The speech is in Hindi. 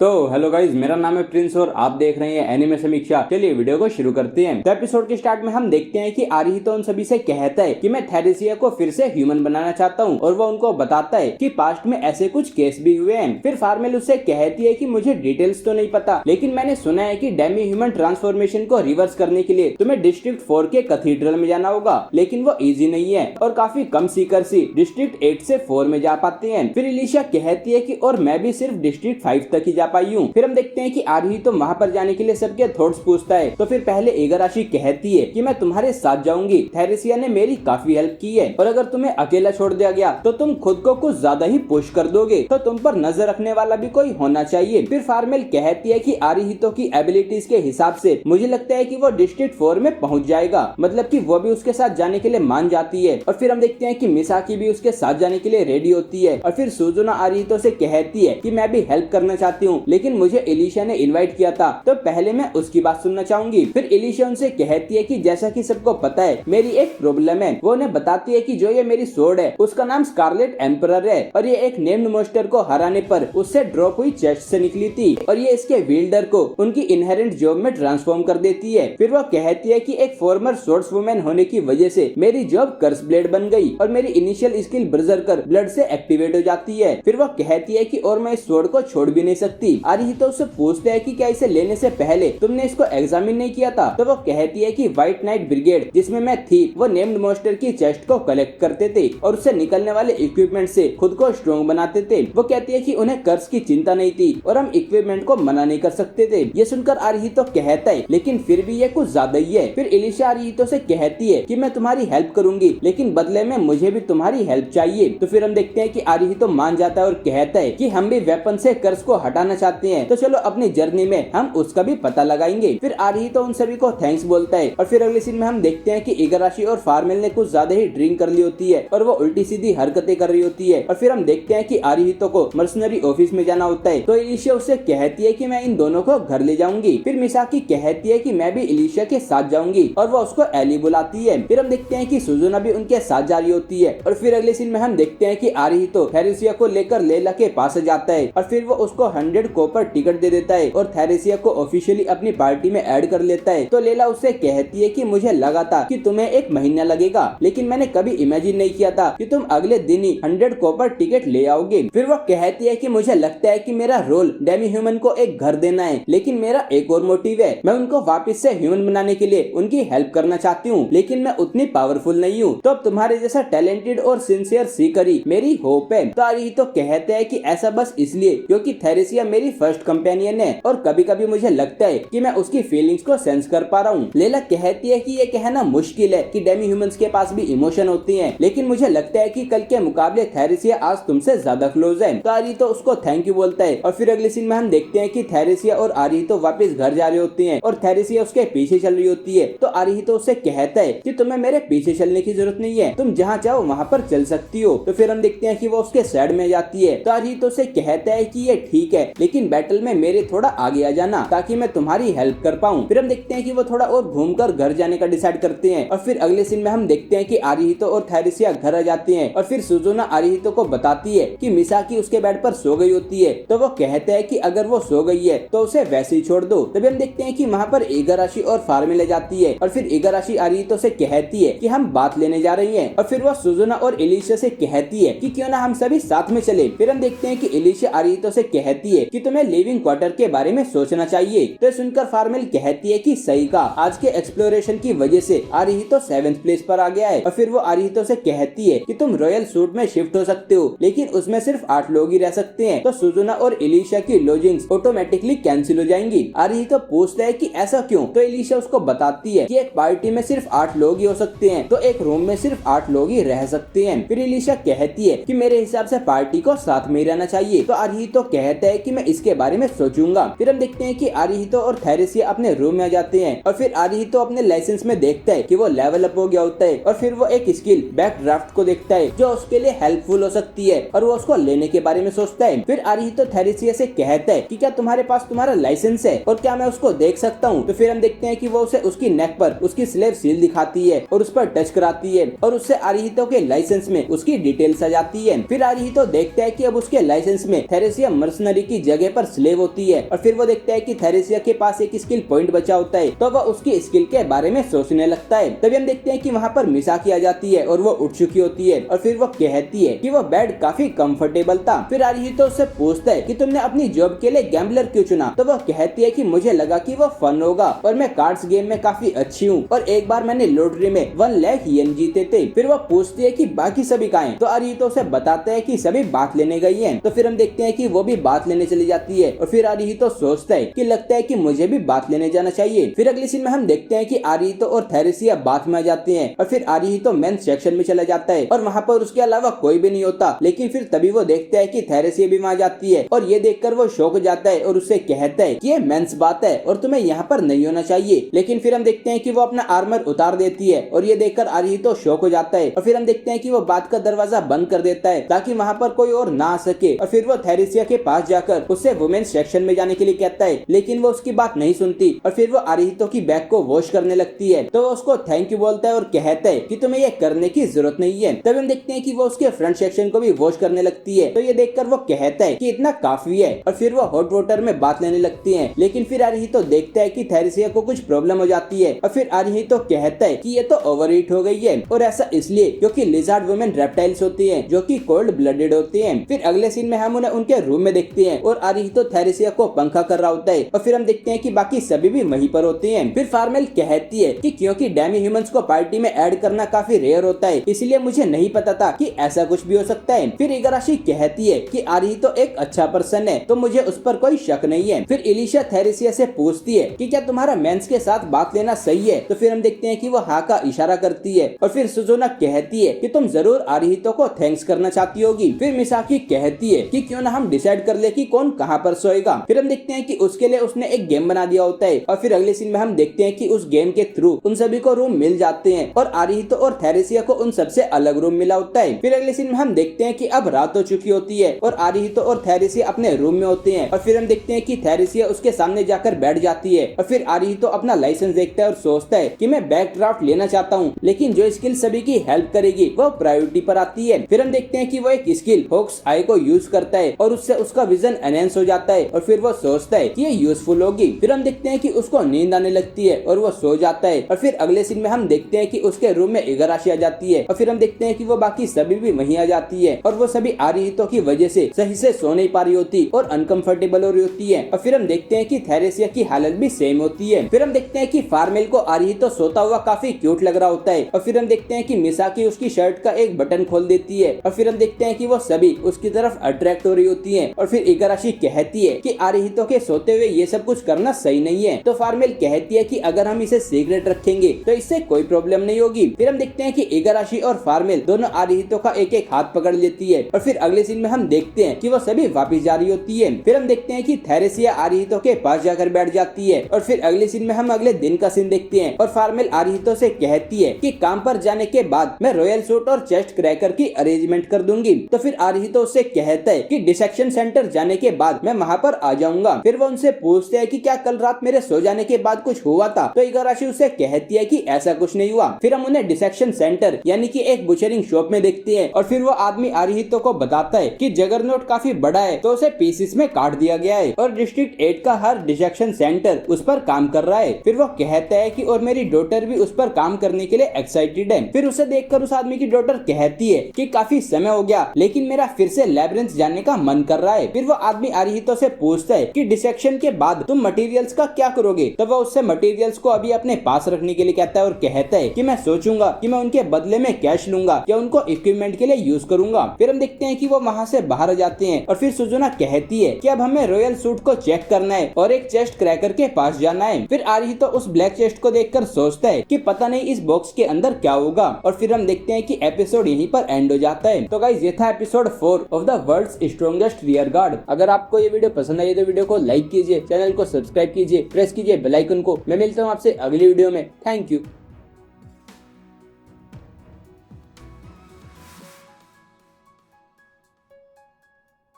तो हेलो गाइज, मेरा नाम है प्रिंस और आप देख रहे हैं एनिमे समीक्षा। चलिए वीडियो को शुरू करते हैं। तो एपिसोड के स्टार्ट में हम देखते हैं कि आरुहितो उन सभी से कहता है कि मैं थेरेसिया को फिर से ह्यूमन बनाना चाहता हूं और वो उनको बताता है कि पास्ट में ऐसे कुछ केस भी हुए हैं। फिर फार्मेल उससे कहती है कि मुझे डिटेल्स तो नहीं पता, लेकिन मैंने सुना है कि डेमी ह्यूमन ट्रांसफॉर्मेशन को रिवर्स करने के लिए तुम्हें डिस्ट्रिक्ट 4 के कैथीड्रल में जाना होगा, लेकिन वो इजी नहीं है और काफी कम सीकर्स ही डिस्ट्रिक्ट 8 से 4 में जा पाते हैं। फिर इलिशा कहती है कि और मैं भी सिर्फ डिस्ट्रिक्ट 5 तक ही जा पाई हूँ। फिर हम देखते हैं कि आरुहितो वहां पर जाने के लिए सबके थॉट्स पूछता है। तो फिर पहले इगाराशी कहती है कि मैं तुम्हारे साथ जाऊंगी, थेरेसिया ने मेरी काफी हेल्प की है और अगर तुम्हें अकेला छोड़ दिया गया तो तुम खुद को कुछ ज्यादा ही पुश कर दोगे, तो तुम पर नजर रखने वाला भी कोई होना चाहिए। फिर फार्मेल कहती है कि आरुहितो की एबिलिटीज के हिसाब से मुझे लगता है कि वो डिस्ट्रिक्ट 4 में पहुंच जाएगा, मतलब कि वो भी उसके साथ जाने के लिए मान जाती है। और फिर हम देखते हैं कि मिसाकी भी उसके साथ जाने के लिए रेडी होती है। और फिर सुजुना आरुहितो से कहती है कि मैं भी हेल्प करना चाहती हूँ, लेकिन मुझे इलिशा ने इनवाइट किया था, तो पहले मैं उसकी बात सुनना चाहूंगी। फिर इलिशा उनसे कहती है कि जैसा कि सबको पता है मेरी एक प्रॉब्लम है। वो उन्हें बताती है कि जो ये मेरी सोर्ड है उसका नाम स्कारलेट एम्परर है और ये एक नेम्ड मोस्टर को हराने पर उससे ड्रॉप हुई चेस्ट से निकली थी और ये इसके विल्डर को उनकी इनहेरेंट जॉब में ट्रांसफॉर्म कर देती है। फिर वो कहती है कि एक फॉर्मर सोर्ड्स वुमेन होने की वजह से मेरी जॉब कर्स ब्लेड बन गई और मेरी इनिशियल स्किल बर्जरकर ब्लड से एक्टिवेट हो जाती है। फिर वो कहती है कि और मैं इस सोर्ड को छोड़ भी नहीं सकती। आरुहितो उससे पूछते हैं कि क्या इसे लेने से पहले तुमने इसको एग्जामिन नहीं किया था? तो वो कहती है कि व्हाइट नाइट ब्रिगेड जिसमें मैं थी वो नेम्ड मोस्टर की चेस्ट को कलेक्ट करते थे और उससे निकलने वाले इक्विपमेंट से खुद को स्ट्रॉन्ग बनाते थे। वो कहती है कि उन्हें कर्स की चिंता नहीं थी और हम इक्विपमेंट को मना नहीं कर सकते थे। ये सुनकर आरुहितो कहता है लेकिन फिर भी ये कुछ ज्यादा ही है। फिर इलिशा आरुहितो से कहती है कि मैं तुम्हारी हेल्प करूंगी, लेकिन बदले में मुझे भी तुम्हारी हेल्प चाहिए। तो फिर हम देखते हैं कि आरुहितो मान जाता है और कहता है कि हम भी वेपन से कर्स को हटाना चाहते हैं, तो चलो अपनी जर्नी में हम उसका भी पता लगाएंगे। फिर आरुहितो उन सभी को थैंक्स बोलता है और फिर अगले सीन में हम देखते हैं कि इगाराशी और फार्मेल ने कुछ ज्यादा ही ड्रिंक कर ली होती है और वो उल्टी सीधी हरकतें कर रही होती है। और फिर हम देखते हैं कि आरुहितो को मर्सनरी ऑफिस में जाना होता है, तो इलिशा उससे कहती है कि मैं इन दोनों को घर ले जाऊंगी। फिर मिसाकी कहती है कि मैं भी इलिशा के साथ जाऊंगी और वो उसको एली बुलाती है। फिर हम देखते हैं कि सुजुना भी उनके साथ जा रही होती है। और फिर अगले सीन में हम देखते हैं कि आरुहितो थेरेसिया को लेकर लेला के पास जाता है और फिर वो उसको 100 कॉपर टिकट दे देता है और थेरेसिया को ऑफिशियली अपनी पार्टी में ऐड कर लेता है। तो लेला उससे कहती है कि मुझे लगा था कि तुम्हें 1 महीना लगेगा, लेकिन मैंने कभी इमेजिन नहीं किया था कि तुम अगले दिन ही 100 कॉपर टिकट ले आओगे। फिर वो कहती है कि मुझे लगता है कि मेरा रोल डेमी ह्यूमन को एक घर देना है, लेकिन मेरा एक और मोटिव है, मैं उनको वापस से ह्यूमन बनाने के लिए उनकी हेल्प करना चाहती हूँ, लेकिन मैं उतनी पावरफुल नहीं हूँ। तो अब तुम्हारे जैसा टैलेंटेड और सिंसियर सीकरी मेरी होप है। तो आरुहितो कहते हैं कि ऐसा बस इसलिए क्योंकि थेरेसिया मेरी फर्स्ट कंपेनियन है और कभी कभी मुझे लगता है कि मैं उसकी फीलिंग्स को सेंस कर पा रहा हूँ। लेला कहती है कि ये कहना मुश्किल है कि डेमी ह्यूमंस के पास भी इमोशन होती हैं, लेकिन मुझे लगता है कि कल के मुकाबले थेरेसिया आज तुमसे ज्यादा क्लोज है। तो आरुहितो उसको थैंक यू बोलता है और फिर अगले सीन में हम देखते हैं कि थेरेसिया और आरुहितो वापस घर जा रही होती हैं और थेरेसिया उसके पीछे चल रही होती है। तो आरुहितो उससे कहता है कि तुम्हें मेरे पीछे चलने की जरूरत नहीं है, तुम जहाँ चाहो वहाँ पर चल सकती हो। तो फिर हम देखते हैं कि वो उसके साइड में जाती है। तो आरुहितो से कहता है कि ये ठीक है, लेकिन बैटल में मेरे थोड़ा आगे आ जाना ताकि मैं तुम्हारी हेल्प कर पाऊं। फिर हम देखते हैं कि वो थोड़ा और घूमकर घर जाने का डिसाइड करते हैं और फिर अगले सीन में हम देखते हैं कि आरुहितो और थेरेसिया घर आ जाते हैं और फिर सुजुना आरुहितो को बताती है कि मिसाकी उसके बेड पर सो गई होती है। तो वो कहता है कि अगर वो सो गई है तो उसे वैसे ही छोड़ दो। तभी हम देखते हैं कि वहाँ पर इगाराशी और फार्मेल ले जाती है और फिर इगाराशी आरुहितो से कहती है कि हम बात लेने जा रही हैं और फिर वो सुजुना और इलिशा से कहती है कि क्यों ना हम सभी साथ में चले। फिर हम देखते हैं कि इलिशा आरुहितो से कहती है कि तुम्हें लिविंग क्वार्टर के बारे में सोचना चाहिए। तो सुनकर फार्मेल कहती है कि सही कहा, आज के एक्सप्लोरेशन की वजह से आरुहितो 7th प्लेस पर आ गया है। और फिर वो आरुहितो से कहती है कि तुम रॉयल सूट में शिफ्ट हो सकते हो, लेकिन उसमें सिर्फ 8 लोग ही रह सकते हैं। तो सुजुना और इलिशा की लॉजिंग्स ऑटोमेटिकली कैंसिल हो जाएंगी। आरुहितो पूछता है कि ऐसा क्यों? तो इलिशा उसको बताती है कि एक पार्टी में सिर्फ 8 लोग ही हो सकते हैं, तो एक रूम में सिर्फ 8 लोग ही रह सकते हैं। फिर इलिशा कहती है कि मेरे हिसाब से पार्टी को साथ में रहना चाहिए। तो आरुहितो कहता है कि मैं इसके बारे में सोचूंगा। फिर हम देखते हैं कि आरुहितो और थेरेसिया अपने रूम में आ जाते हैं और फिर आरुहितो अपने लाइसेंस में देखता है कि वो लेवल अप हो गया होता है और फिर वो एक स्किल बैक ड्राफ्ट को देखता है जो उसके लिए हेल्पफुल हो सकती है और वो उसको लेने के बारे में सोचता है। फिर आरुहितो थेरेसिया से कहता है कि क्या तुम्हारे पास तुम्हारा लाइसेंस है और क्या मैं उसको देख सकता हूँ? तो फिर हम देखते हैं कि वो उसे उसकी नेक पर उसकी स्लेव सील दिखाती है और उस पर टच कराती है और उससे आरुहितो के लाइसेंस में उसकी डिटेल्स आ जाती है। फिर आरुहितो देखता है कि अब उसके लाइसेंस में थेरेसिया मर्सनरी की जगह पर स्लेव होती है और फिर वो देखता है कि थेरेसिया के पास एक स्किल पॉइंट बचा होता है, तो वह उसकी स्किल के बारे में सोचने लगता है। तभी हम देखते हैं कि वहाँ पर मिसाकी आ जाती है और वो उठ चुकी होती है और फिर वो कहती है कि वो बेड काफी कंफर्टेबल था। फिर आरुहितो उससे पूछता है कि तुमने अपनी जॉब के लिए गैम्बलर क्यों चुना, तो वो कहती है कि मुझे लगा कि वो फन होगा और मैं कार्ड्स गेम में काफी अच्छी हूँ और एक बार मैंने लॉटरी में 1 लाख येन जीते थे। फिर वो पूछती है कि बाकी सभी कहाँ हैं, तो आरुहितो उसे बताता है कि सभी बात लेने गई हैं। तो फिर हम देखते हैं कि वो भी बात लेने चली जाती है और फिर आरुहितो सोचता है कि लगता है कि मुझे भी बात लेने जाना चाहिए। फिर अगली सीन में हम देखते हैं कि आरुहितो और थेरेसिया बात में आ जाते हैं और फिर आरुहितो मेंस सेक्शन में चला जाता है और वहाँ पर उसके अलावा कोई भी नहीं होता। लेकिन फिर तभी वो देखता है कि थेरेसिया भी वहाँ जाती है और ये देखकर वो शॉक हो जाता है और उससे कहता है कि ये मेंस बात है और तुम्हें यहाँ पर नहीं होना चाहिए। लेकिन फिर हम देखते हैं कि वो अपना आर्मर उतार देती है और ये देखकर आरुहितो शॉक हो जाता है और फिर हम देखते हैं कि वो बात का दरवाजा बंद कर देता है ताकि वहाँ पर कोई और ना आ सके। और फिर वो थेरेसिया के पास जाकर उससे वुमेन्स सेक्शन में जाने के लिए कहता है, लेकिन वो उसकी बात नहीं सुनती और फिर वो आरुहितो की बैग को वॉश करने लगती है। तो वो उसको थैंक यू बोलता है और कहता है कि तुम्हें ये करने की जरूरत नहीं है। तब हम देखते हैं कि वो उसके फ्रंट सेक्शन को भी वॉश करने लगती है। तो ये देखकर वो कहता है कि इतना काफी है और फिर वो हॉट वाटर में बात लेने लगती है। लेकिन फिर आरुहितो देखता है कि थेरेसिया को कुछ प्रॉब्लम हो जाती है और फिर आरुहितो कहता है कि ये तो ओवरईट हो गई है और ऐसा इसलिए क्योंकि लिजार्ड वुमेन रेप्टाइल्स होती है जो कि कोल्ड ब्लडेड होती हैं। फिर अगले सीन में हम उन्हें उनके रूम में देखते हैं और आरुहितो थेरेसिया को पंखा कर रहा होता है और फिर हम देखते हैं कि बाकी सभी भी वहीं पर होते हैं। फिर फार्मेल कहती है कि क्योंकि डेमी ह्यूमंस को पार्टी में ऐड करना काफी रेयर होता है इसलिए मुझे नहीं पता था कि ऐसा कुछ भी हो सकता है। फिर इगाराशी कहती है कि आरुहितो एक अच्छा पर्सन है तो मुझे उस पर कोई शक नहीं है। फिर इलिशा थेरेसिया से पूछती है कि क्या तुम्हारा मेंस के साथ बात लेना सही है, तो फिर हम देखते हैं कि वो हाँ का इशारा करती है और फिर सुजुना कहती है कि तुम जरूर आरुहितो को थैंक्स करना चाहती होगी। फिर मिसाकी कहती है कि क्यों ना हम डिसाइड कर ले कि कौन कहाँ पर सोएगा। फिर हम देखते हैं कि उसके लिए उसने एक गेम बना दिया होता है और फिर अगले सीन में हम देखते हैं कि उस गेम के थ्रू उन सभी को रूम मिल जाते हैं और आरुहितो और थेरेसिया को उन सबसे अलग रूम मिला होता है। फिर अगले सीन में हम देखते हैं कि अब रात हो चुकी होती है और आरुहितो और थेरेसिया अपने रूम में होते हैं और फिर हम देखते हैं कि थेरेसिया उसके सामने जाकर बैठ जाती है और फिर आरुहितो अपना लाइसेंस देखता है और सोचता है कि मैं बैक ड्राफ्ट लेना चाहता हूँ, लेकिन जो स्किल सभी की हेल्प करेगी वो प्रायोरिटी पर आती है। फिर हम देखते हैं कि वो एक स्किल हॉक्स आई को यूज करता है और उससे उसका विजन एनहेंस हो जाता है और फिर वो सोचता है कि ये यूजफुल होगी। फिर हम देखते हैं कि उसको नींद आने लगती है और वो सो जाता है और फिर अगले सीन में हम देखते हैं कि उसके रूम में इगाराशी आ जाती है और फिर हम देखते हैं कि वो बाकी सभी भी वहीं आ जाती है और वो सभी आरुहितो की वजह से सही से सो नहीं पा रही होती और अनकंफर्टेबल हो रही होती है। और फिर हम देखते हैं कि थेरेसिया की हालत भी सेम होती है। फिर हम देखते हैं कि फार्मेल को आरुहितो सोता हुआ काफी क्यूट लग रहा होता है और फिर हम देखते हैं कि मिसाकी उसकी शर्ट का एक बटन खोल देती है और फिर हम देखते हैं कि वो सभी उसकी तरफ अट्रैक्ट हो रही होती हैं और फिर इगाराशी कहती है कि आरुहितो के सोते हुए ये सब कुछ करना सही नहीं है। तो फार्मेल कहती है कि अगर हम इसे सीक्रेट रखेंगे तो इससे कोई प्रॉब्लम नहीं होगी। फिर हम देखते हैं कि इगाराशी और फार्मेल दोनों आरुहितो का एक एक हाथ पकड़ लेती है और फिर अगले सीन में हम देखते हैं कि वो सभी वापस जा रही होती है। फिर हम देखते हैं कि थेरेसिया आरुहितो के पास जाकर बैठ जाती है और फिर अगले सीन में हम अगले दिन का सीन देखते हैं और फार्मेल आरुहितो से कहती है कि काम पर जाने के बाद मैं रॉयल सूट और चेस्ट क्रैकर की अरेंजमेंट कर दूंगी। तो फिर आरुहितो उससे कहता है कि डिसेक्शन सेंटर जाने के बाद मैं वहाँ पर आ जाऊंगा। फिर वो उनसे पूछते हैं कि क्या कल रात मेरे सो जाने के बाद कुछ हुआ था, तो इगाराशी उसे कहती है कि ऐसा कुछ नहीं हुआ। फिर हम उन्हें डिसेक्शन सेंटर यानी कि एक बुचरिंग शॉप में देखते हैं और फिर वो आदमी आरुहितो को बताता है कि जगरनॉट काफी बड़ा है तो उसे पीसेस में काट दिया गया है और डिस्ट्रिक्ट 8 का हर डिसेक्शन सेंटर उस पर काम कर रहा है। फिर वो कहता है कि और मेरी डॉटर भी उस पर काम करने के लिए एक्साइटेड है। फिर उसे देखकर उस आदमी की डॉटर कहती है कि काफी समय हो गया लेकिन मेरा फिर से लैब्रिंथ जाने का मन कर रहा है। फिर वो आदमी आरुहितो से पूछता है कि डिसेक्शन के बाद तुम मटेरियल्स का क्या करोगे, तो वो उससे मटेरियल्स को अभी अपने पास रखने के लिए कहता है और कहता है कि मैं सोचूंगा कि मैं उनके बदले में कैश लूंगा या उनको इक्विपमेंट के लिए यूज करूंगा। फिर हम देखते हैं कि वो वहाँ से बाहर आ जाते हैं और फिर सुजुना कहती है कि अब हमें रॉयल सूट को चेक करना है और एक चेस्ट क्रैकर के पास जाना है। फिर आरुहितो उस ब्लैक चेस्ट को देखकर सोचता है कि पता नहीं इस बॉक्स के अंदर क्या होगा और फिर हम देखते हैं कि एपिसोड यहीं पर एंड हो जाता है। तो गाइस ये था episode 4 of the world's strongest rear guard. अगर आपको ये वीडियो पसंद आई तो वीडियो को लाइक कीजिए, चैनल को सब्सक्राइब कीजिए, प्रेस कीजिए बेल आइकन को। मैं मिलता हूँ आपसे अगली वीडियो में। Thank you.